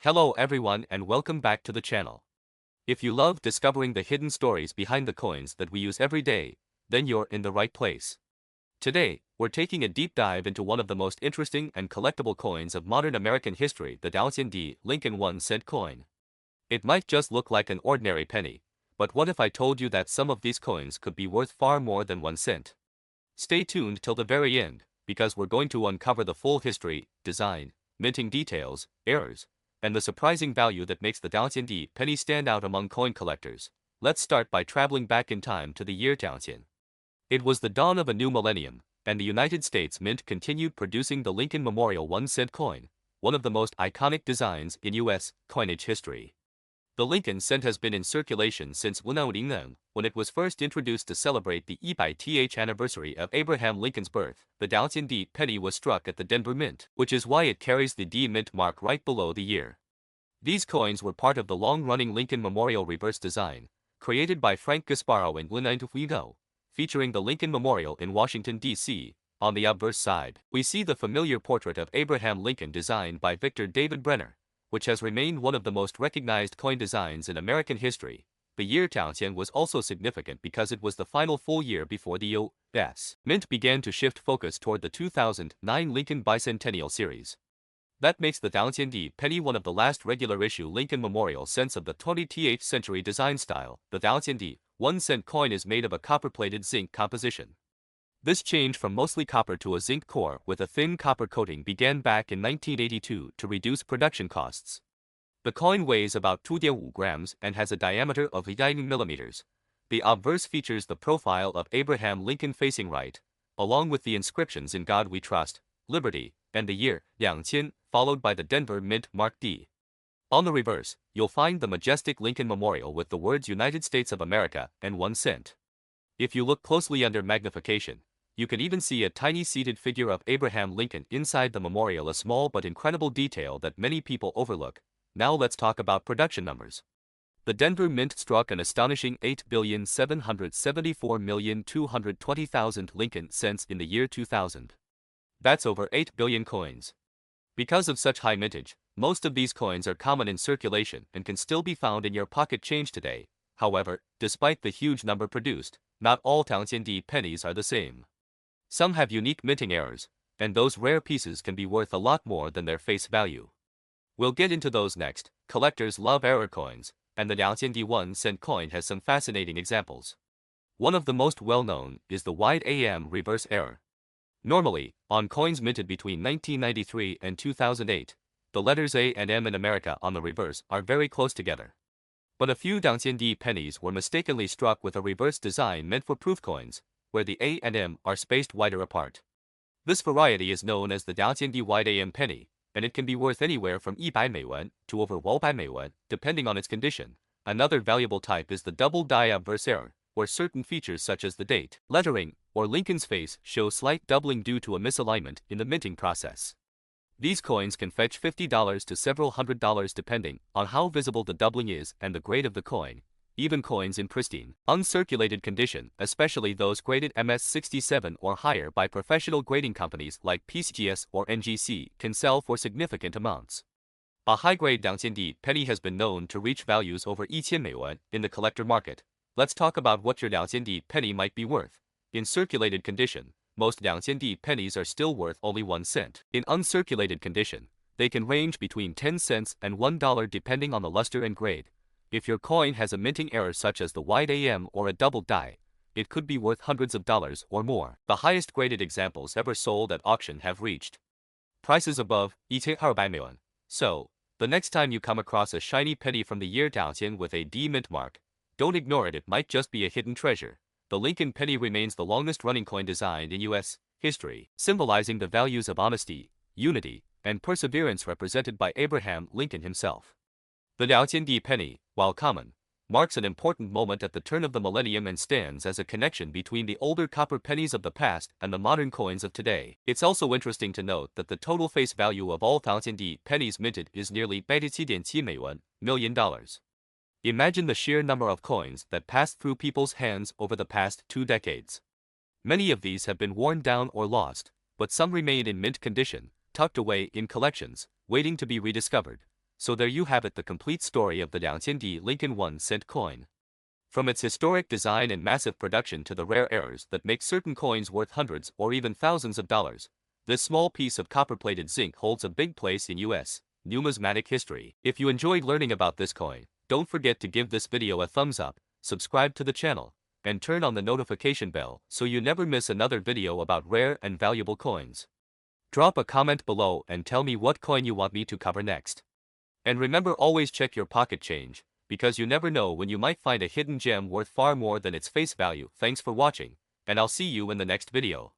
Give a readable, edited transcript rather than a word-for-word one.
Hello everyone and welcome back to the channel. If you love discovering the hidden stories behind the coins that we use every day, then you're in the right place. Today, we're taking a deep dive into one of the most interesting and collectible coins of modern American history, the VDB Lincoln 1-cent coin. It might just look like an ordinary penny, but what if I told you that some of these coins could be worth far more than 1 cent? Stay tuned till the very end, because we're going to uncover the full history, design, minting details, errors, and the surprising value that makes the VDB penny stand out among coin collectors. Let's start by traveling back in time to the year 2000. It was the dawn of a new millennium, and the United States Mint continued producing the Lincoln Memorial 1-cent coin, one of the most iconic designs in U.S. coinage history. The Lincoln cent has been in circulation since 1910, when it was first introduced to celebrate the 100th anniversary of Abraham Lincoln's birth. The VDB penny was struck at the Denver Mint, which is why it carries the D Mint mark right below the year. These coins were part of the long-running Lincoln Memorial reverse design, created by Frank Gasparro in 1920, featuring the Lincoln Memorial in Washington, D.C. On the obverse side, we see the familiar portrait of Abraham Lincoln designed by Victor David Brenner, which has remained one of the most recognized coin designs in American history. The year 2000 was also significant because it was the final full year before the U.S. Mint began to shift focus toward the 2009 Lincoln Bicentennial Series. That makes the VDB penny one of the last regular-issue Lincoln Memorial cents of the 20th century design style. The VDB 1-cent coin is made of a copper-plated zinc composition. This change from mostly copper to a zinc core with a thin copper coating began back in 1982 to reduce production costs. The coin weighs about 2.5 grams and has a diameter of 9 millimeters. The obverse features the profile of Abraham Lincoln facing right, along with the inscriptions "In God We Trust," "Liberty," and the year 2000, followed by the Denver Mint Mark D. On the reverse, you'll find the majestic Lincoln Memorial with the words United States of America and 1 cent. If you look closely under magnification, you can even see a tiny seated figure of Abraham Lincoln inside the memorial, a small but incredible detail that many people overlook. Now let's talk about production numbers. The Denver Mint struck an astonishing 8,774,220,000 Lincoln cents in the year 2000. That's over 8 billion coins. Because of such high mintage, most of these coins are common in circulation and can still be found in your pocket change today. However, despite the huge number produced, not all VDB pennies are the same. Some have unique minting errors, and those rare pieces can be worth a lot more than their face value. We'll get into those next. Collectors love error coins, and the VDB 1-cent coin has some fascinating examples. One of the most well-known is the wide AM reverse error. Normally, on coins minted between 1993 and 2008, the letters A and M in America on the reverse are very close together. But a few VDB pennies were mistakenly struck with a reverse design meant for proof coins, where the A and M are spaced wider apart. This variety is known as the VDB wide AM penny, and it can be worth anywhere from 100 yuan to over 100 yuan, depending on its condition. Another valuable type is the double die obverse error, where certain features such as the date, lettering, or Lincoln's face show slight doubling due to a misalignment in the minting process. These coins can fetch $50 to several $100 depending on how visible the doubling is and the grade of the coin. Even coins in pristine, uncirculated condition, especially those graded MS67 or higher by professional grading companies like PCGS or NGC, can sell for significant amounts. A high-grade VDB penny has been known to reach values over 1,000 yuan in the collector market. Let's talk about what your VDB penny might be worth. In circulated condition, most VDB pennies are still worth only 1 cent. In uncirculated condition, they can range between 10 cents and $1 depending on the luster and grade. If your coin has a minting error such as the wide AM or a double die, it could be worth hundreds of dollars or more. The highest graded examples ever sold at auction have reached prices above 1,200 yuan. So, the next time you come across a shiny penny from the year 2000 with a D mint mark, don't ignore it, it might just be a hidden treasure. The Lincoln penny remains the longest-running coin designed in U.S. history, symbolizing the values of honesty, unity, and perseverance represented by Abraham Lincoln himself. The VDB penny, while common, marks an important moment at the turn of the millennium and stands as a connection between the older copper pennies of the past and the modern coins of today. It's also interesting to note that the total face value of all VDB pennies minted is nearly 87.7 million dollars. Imagine the sheer number of coins that passed through people's hands over the past 2 decades. Many of these have been worn down or lost, but some remain in mint condition, tucked away in collections, waiting to be rediscovered. So there you have it, the complete story of the 2000 Lincoln 1-cent coin. From its historic design and massive production to the rare errors that make certain coins worth hundreds or even thousands of dollars, this small piece of copper-plated zinc holds a big place in U.S. numismatic history. If you enjoyed learning about this coin, don't forget to give this video a thumbs up, subscribe to the channel, and turn on the notification bell so you never miss another video about rare and valuable coins. Drop a comment below and tell me what coin you want me to cover next. And remember, always check your pocket change, because you never know when you might find a hidden gem worth far more than its face value. Thanks for watching, and I'll see you in the next video.